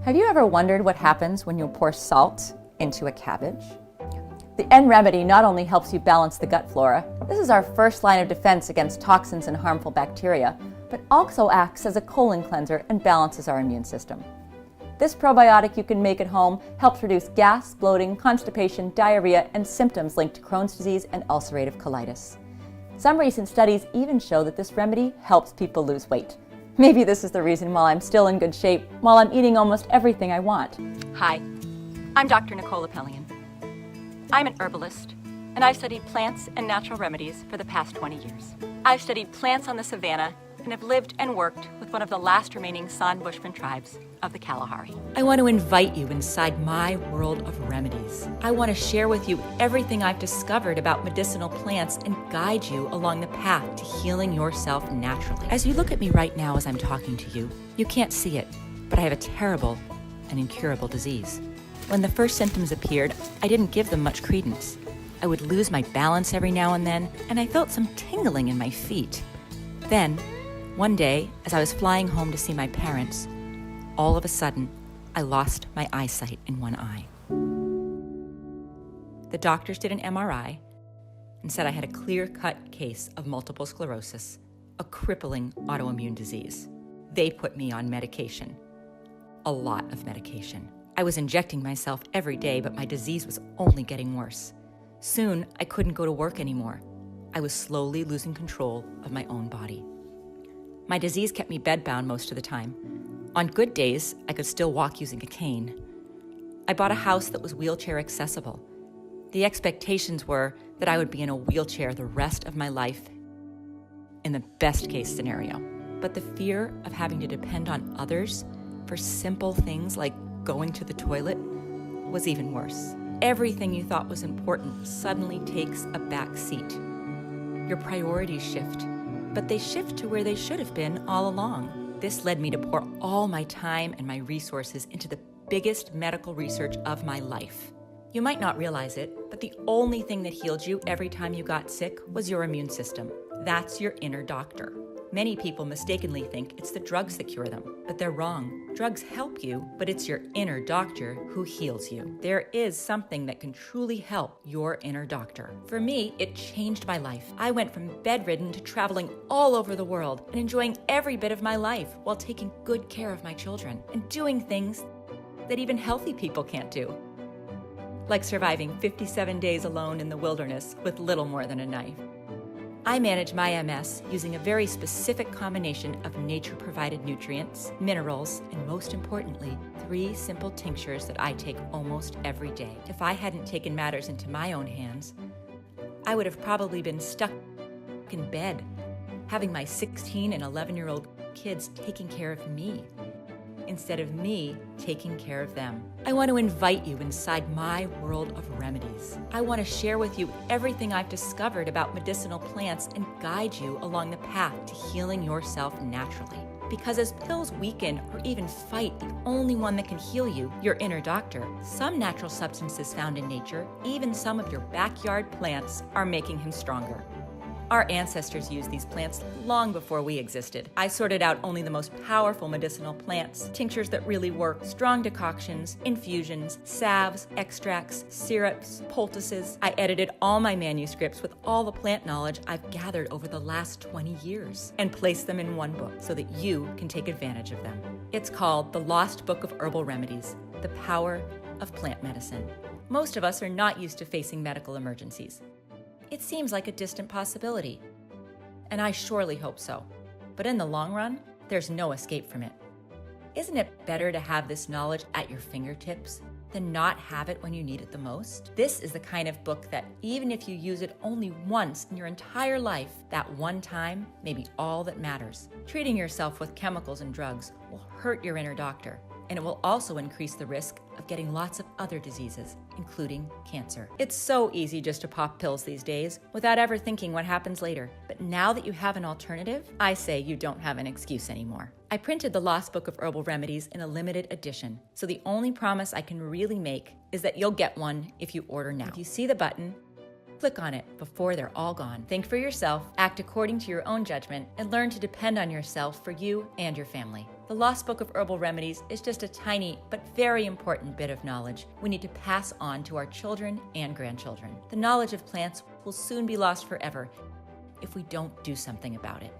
Have you ever wondered what happens when you pour salt into a cabbage? The N remedy not only helps you balance the gut flora, this is our first line of defense against toxins and harmful bacteria, but also acts as a colon cleanser and balances our immune system. This probiotic you can make at home helps reduce gas, bloating, constipation, diarrhea, and symptoms linked to Crohn's disease and ulcerative colitis. Some recent studies even show that this remedy helps people lose weight. Maybe this is the reason why I'm still in good shape, while I'm eating almost everything I want. Hi, I'm Dr. Nicole Appelian. I'm an herbalist, and I've studied plants and natural remedies for the past 20 years. I've studied plants on the savanna and have lived and worked with one of the last remaining San Bushman tribes of the Kalahari. I want to invite you inside my world of remedies. I want to share with you everything I've discovered about medicinal plants and guide you along the path to healing yourself naturally. As you look at me right now as I'm talking to you, you can't see it, but I have a terrible and incurable disease. When the first symptoms appeared, I didn't give them much credence. I would lose my balance every now and then, and I felt some tingling in my feet. Then, one day, as I was flying home to see my parents, all of a sudden, I lost my eyesight in one eye. The doctors did an MRI and said I had a clear-cut case of multiple sclerosis, a crippling autoimmune disease. They put me on medication, a lot of medication. I was injecting myself every day, but my disease was only getting worse. Soon, I couldn't go to work anymore. I was slowly losing control of my own body. My disease kept me bedbound most of the time. On good days, I could still walk using a cane. I bought a house that was wheelchair accessible. The expectations were that I would be in a wheelchair the rest of my life in the best case scenario. But the fear of having to depend on others for simple things like going to the toilet was even worse. Everything you thought was important suddenly takes a back seat. Your priorities shift, but they shift to where they should have been all along. This led me to pour all my time and my resources into the biggest medical research of my life. You might not realize it, but the only thing that healed you every time you got sick was your immune system. That's your inner doctor. Many people mistakenly think it's the drugs that cure them, but they're wrong. Drugs help you, but it's your inner doctor who heals you. There is something that can truly help your inner doctor. For me, it changed my life. I went from bedridden to traveling all over the world and enjoying every bit of my life while taking good care of my children and doing things that even healthy people can't do, like surviving 57 days alone in the wilderness with little more than a knife. I manage my MS using a very specific combination of nature-provided nutrients, minerals, and most importantly, 3 simple tinctures that I take almost every day. If I hadn't taken matters into my own hands, I would have probably been stuck in bed, having my 16 and 11-year-old kids taking care of me, instead of me taking care of them. I want to invite you inside my world of remedies. I want to share with you everything I've discovered about medicinal plants and guide you along the path to healing yourself naturally. Because as pills weaken or even fight the only one that can heal you, your inner doctor, some natural substances found in nature, even some of your backyard plants, are making him stronger. Our ancestors used these plants long before we existed. I sorted out only the most powerful medicinal plants, tinctures that really work, strong decoctions, infusions, salves, extracts, syrups, poultices. I edited all my manuscripts with all the plant knowledge I've gathered over the last 20 years and placed them in one book so that you can take advantage of them. It's called The Lost Book of Herbal Remedies, The Power of Plant Medicine. Most of us are not used to facing medical emergencies. It seems like a distant possibility, and I surely hope so. But in the long run, there's no escape from it. Isn't it better to have this knowledge at your fingertips than not have it when you need it the most? This is the kind of book that even if you use it only once in your entire life, that one time may be all that matters. Treating yourself with chemicals and drugs will hurt your inner doctor, and it will also increase the risk of getting lots of other diseases, including cancer. It's so easy just to pop pills these days without ever thinking what happens later. But now that you have an alternative, I say you don't have an excuse anymore. I printed the Lost Book of Herbal Remedies in a limited edition, so the only promise I can really make is that you'll get one if you order now. If you see the button, click on it before they're all gone. Think for yourself, act according to your own judgment, and learn to depend on yourself for you and your family. The The Lost Book of Herbal Remedies is just a tiny but very important bit of knowledge we need to pass on to our children and grandchildren. The knowledge of plants will soon be lost forever if we don't do something about it.